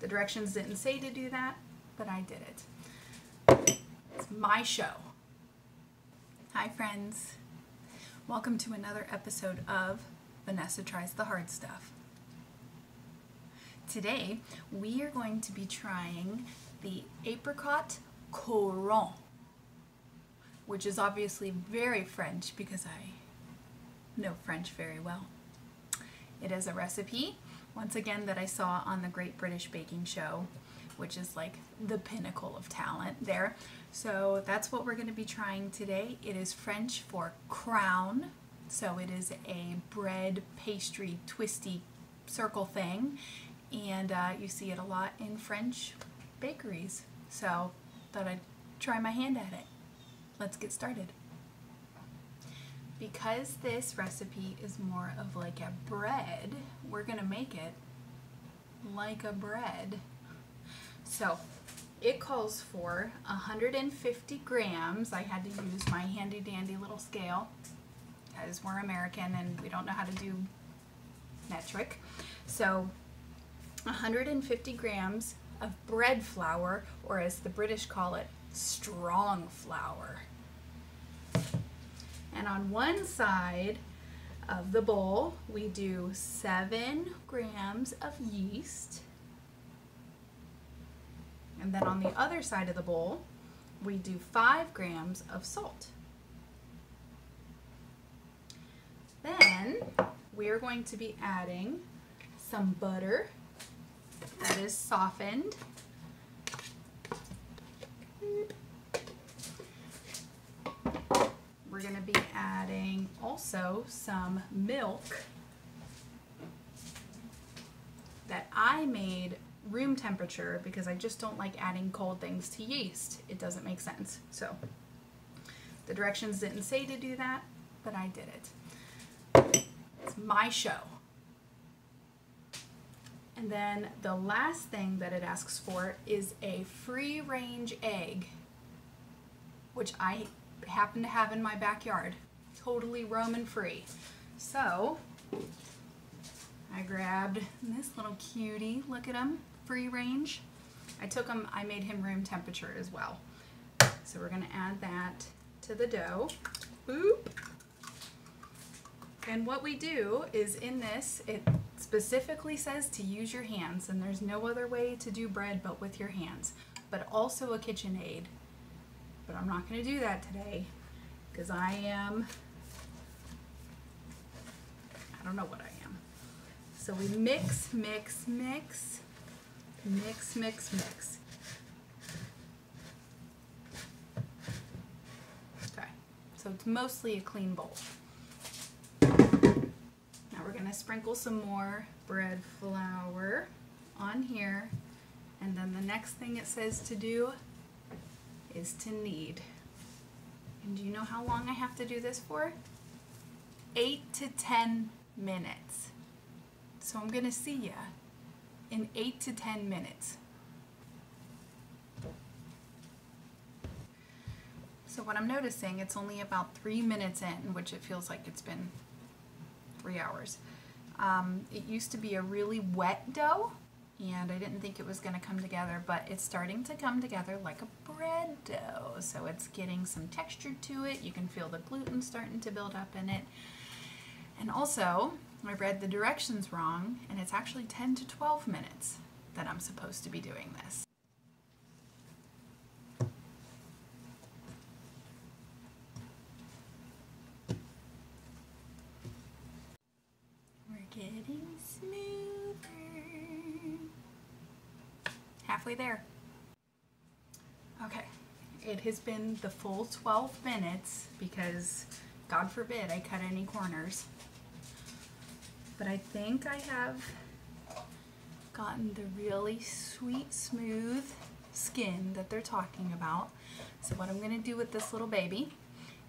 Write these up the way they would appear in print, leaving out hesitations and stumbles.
The directions didn't say to do that, but I did it. It's my show. Hi friends. Welcome to another episode of Vanessa Tries the Hard Stuff. Today we are going to be trying the Apricot Couronne, which is obviously very French because I know French very well. It is a recipe, once again, that I saw on the Great British Baking Show, which is like the pinnacle of talent there. So that's what we're going to be trying today. It is French for crown, so it is a bread pastry twisty circle thing, and you see it a lot in French bakeries. So thought I'd try my hand at it. Let's get started. Because this recipe is more of like a bread, we're gonna make it like a bread. So it calls for 150 grams. I had to use my handy dandy little scale because we're American and we don't know how to do metric. So 150 grams of bread flour, or as the British call it, strong flour. And on one side of the bowl, we do 7 grams of yeast. And then on the other side of the bowl, we do 5 grams of salt. Then we are going to be adding some butter that is softened. We're going to be adding also some milk that I made room temperature because I just don't like adding cold things to yeast. It doesn't make sense. So the directions didn't say to do that, but I did it. It's my show. And then the last thing that it asks for is a free range egg, which I happen to have in my backyard, totally roaming free. So I grabbed this little cutie. Look at him, free range. I made him room temperature as well. So we're going to add that to the dough. Boop. And what we do is, in this, it specifically says to use your hands, and there's no other way to do bread but with your hands, but also a KitchenAid. But I'm not going to do that today because I don't know what I am. So we mix, mix, mix, mix, mix, mix. Okay, so it's mostly a clean bowl. Now we're going to sprinkle some more bread flour on here, and then the next thing it says to do is to knead. And do you know how long I have to do this for? 8 to 10 minutes. So I'm going to see ya in 8 to 10 minutes. So what I'm noticing, it's only about 3 minutes in, which it feels like it's been 3 hours. It used to be a really wet dough, and I didn't think it was going to come together, but it's starting to come together like a bread dough. So it's getting some texture to it. You can feel the gluten starting to build up in it. And also, I read the directions wrong, and it's actually 10 to 12 minutes that I'm supposed to be doing this. We're getting smoother. Halfway there. Okay, it has been the full 12 minutes because, God forbid, I cut any corners. But I think I have gotten the really sweet, smooth skin that they're talking about. So what I'm going to do with this little baby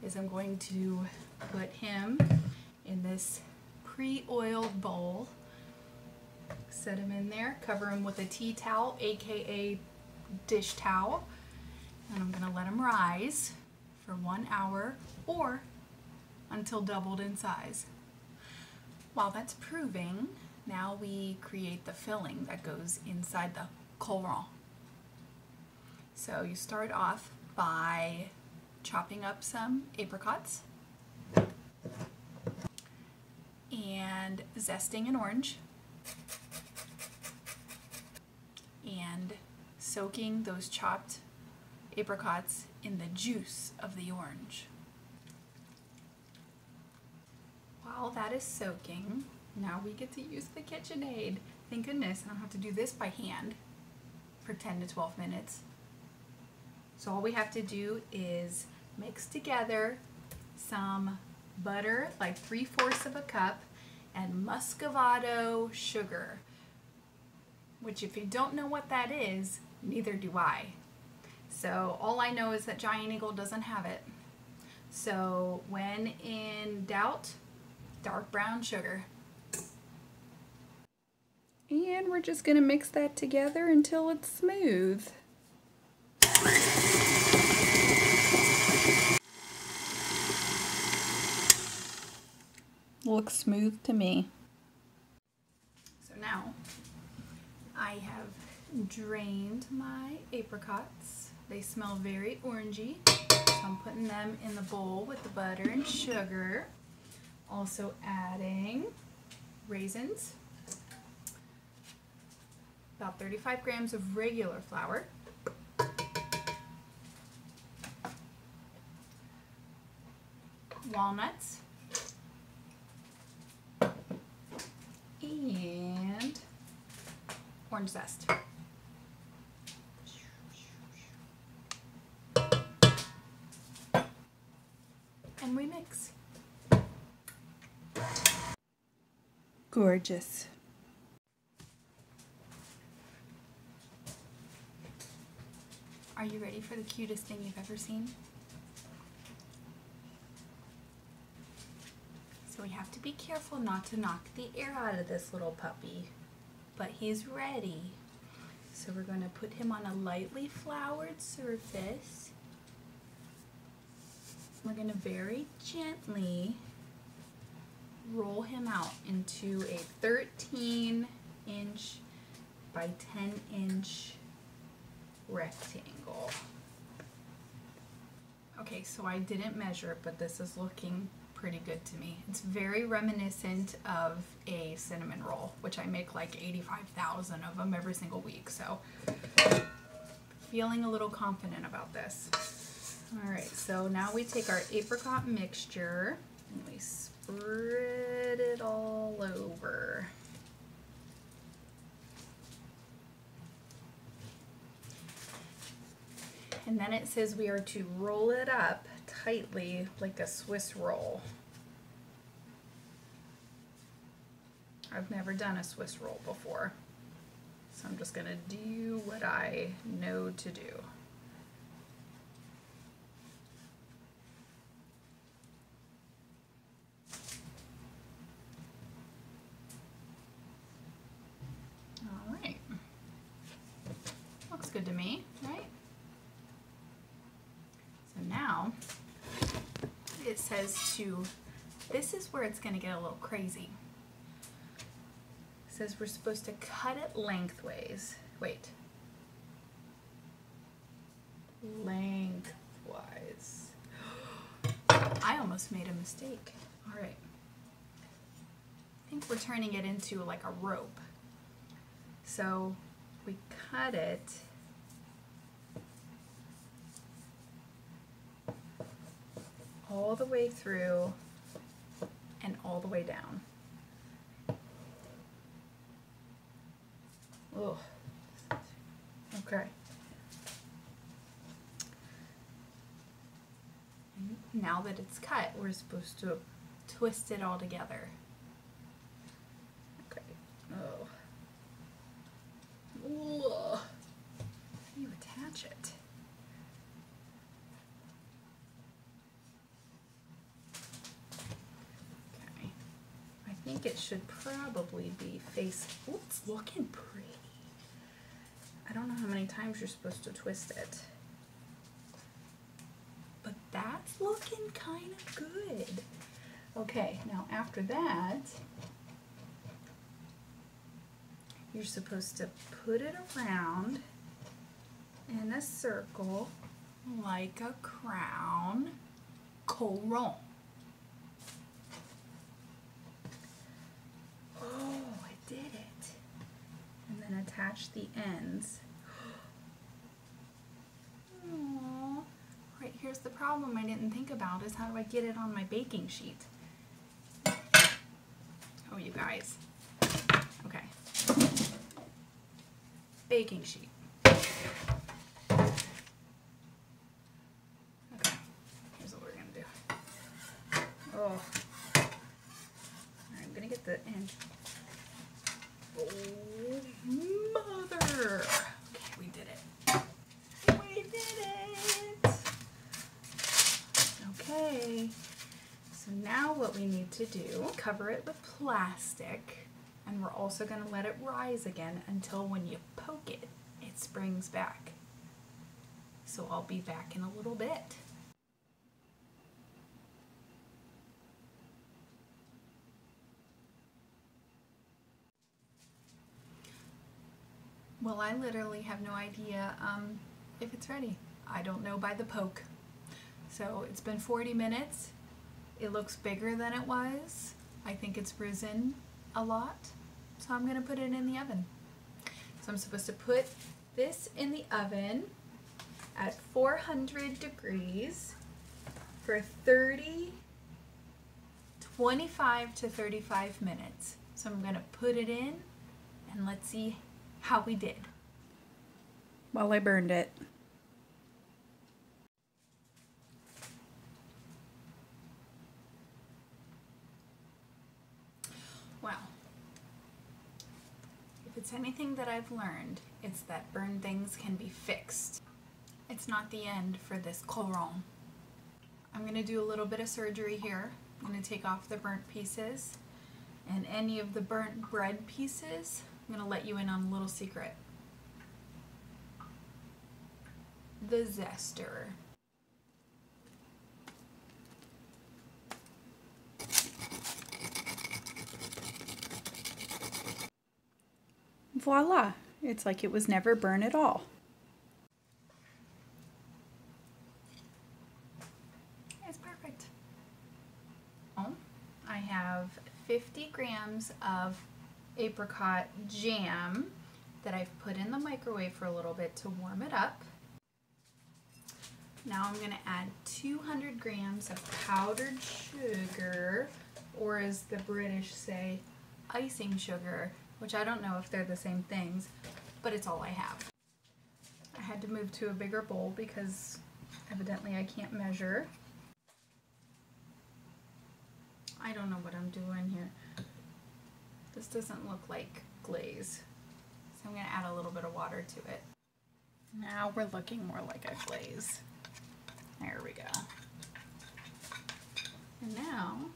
is I'm going to put him in this pre-oiled bowl, set him in there, cover him with a tea towel, aka dish towel, and I'm going to let him rise for 1 hour or until doubled in size. While that's proving, Now we create the filling that goes inside the couronne. So you start off by chopping up some apricots and zesting an orange and soaking those chopped apricots in the juice of the orange. While that is soaking, now we get to use the KitchenAid. Thank goodness I don't have to do this by hand for 10 to 12 minutes. So all we have to do is mix together some butter, like 3/4 of a cup, and muscovado sugar, which if you don't know what that is, neither do I. So all I know is that Giant Eagle doesn't have it. So when in doubt, dark brown sugar. And we're just gonna mix that together until it's smooth. Looks smooth to me. So now I have drained my apricots. They smell very orangey, so I'm putting them in the bowl with the butter and sugar. Also adding raisins, about 35 grams of regular flour, walnuts, and orange zest. And we mix. Gorgeous. Are you ready for the cutest thing you've ever seen? So we have to be careful not to knock the air out of this little puppy, but he's ready. So we're going to put him on a lightly floured surface. We're going to very gently roll him out into a 13-inch by 10-inch rectangle. Okay, so I didn't measure it, but this is looking pretty good to me. It's very reminiscent of a cinnamon roll, which I make like 85,000 of them every single week, so feeling a little confident about this. All right, so now we take our apricot mixture and we spread it all over. And then it says we are to roll it up tightly like a Swiss roll. I've never done a Swiss roll before, so I'm just gonna do what I know to do. All right, looks good to me, right? So now it says this is where it's gonna get a little crazy. It says we're supposed to cut it lengthways. Wait. Lengthwise. I almost made a mistake. All right. I think we're turning it into like a rope. So we cut it all the way through and all the way down. Oh, okay. And now that it's cut, we're supposed to twist it all together. Okay. Oh. Ooh. How do you attach it? Okay. I think it should probably be face. Oh, it's looking pretty. I don't know how many times you're supposed to twist it, but that's looking kind of good. Okay, now after that, You're supposed to put it around in a circle like a crown. Couronne. Oh, I did it. And then attach the ends. Aww. Right, here's the problem I didn't think about is how do I get it on my baking sheet? Oh, you guys. Okay. Baking sheet. Okay. Here's what we're gonna do. Oh. I'm gonna get the end. Oh, mother. Okay, we did it. We did it. Okay. So now what we need to do, cover it with plastic, and we're also going to let it rise again until when you poke it, it springs back. So I'll be back in a little bit. Well, I literally have no idea if it's ready. I don't know by the poke. So it's been 40 minutes. It looks bigger than it was. I think it's risen a lot. So I'm gonna put it in the oven. So I'm supposed to put this in the oven at 400 degrees for 25 to 35 minutes. So I'm gonna put it in and let's see how we did. Well, I burned it. Well, if it's anything that I've learned, it's that burned things can be fixed. It's not the end for this couronne. I'm going to do a little bit of surgery here. I'm going to take off the burnt pieces, and any of the burnt bread pieces, I'm going to let you in on a little secret. The zester. Voila! It's like it was never burned at all. It's perfect. Oh, I have 50 grams of apricot jam that I've put in the microwave for a little bit to warm it up. Now I'm going to add 200 grams of powdered sugar, or as the British say, icing sugar, which I don't know if they're the same things, but it's all I have. I had to move to a bigger bowl because evidently I can't measure. I don't know what I'm doing here. This doesn't look like glaze, so I'm going to add a little bit of water to it. Now we're looking more like a glaze. There we go. And now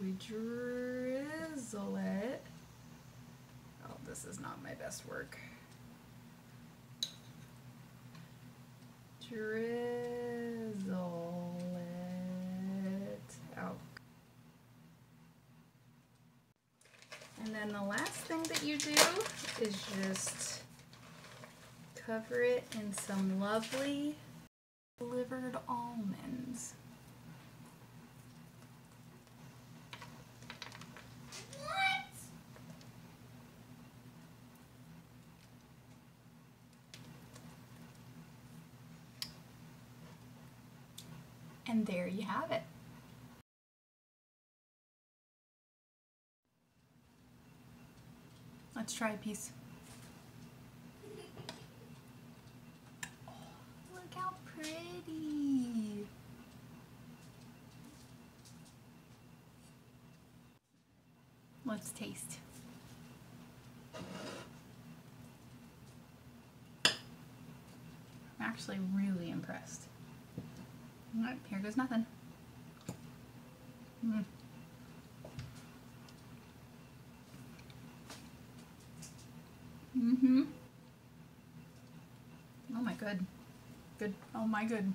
we drizzle it. Oh, this is not my best work. Drizzle it out. And then the last thing that you do is just cover it in some lovely slivered almonds. What? And there you have it. Let's try a piece. Oh, look how pretty. Let's taste. I'm actually really impressed. All right, here goes nothing. Oh my good. Good. Oh my good.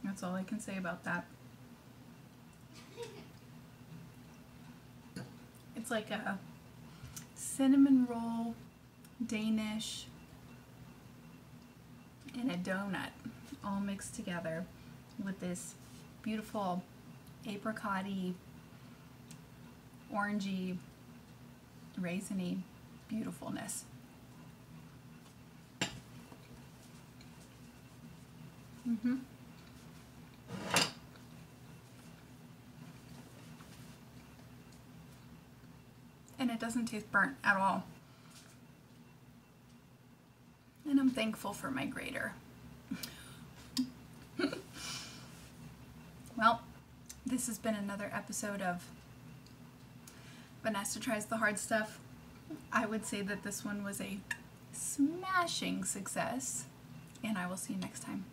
That's all I can say about that. It's like a cinnamon roll Danish, and a donut all mixed together with this beautiful apricot-y, orangey, raisiny beautifulness. And it doesn't taste burnt at all. And I'm thankful for my grater. Well, this has been another episode of Vanessa Tries the Hard Stuff. I would say that this one was a smashing success, and I will see you next time.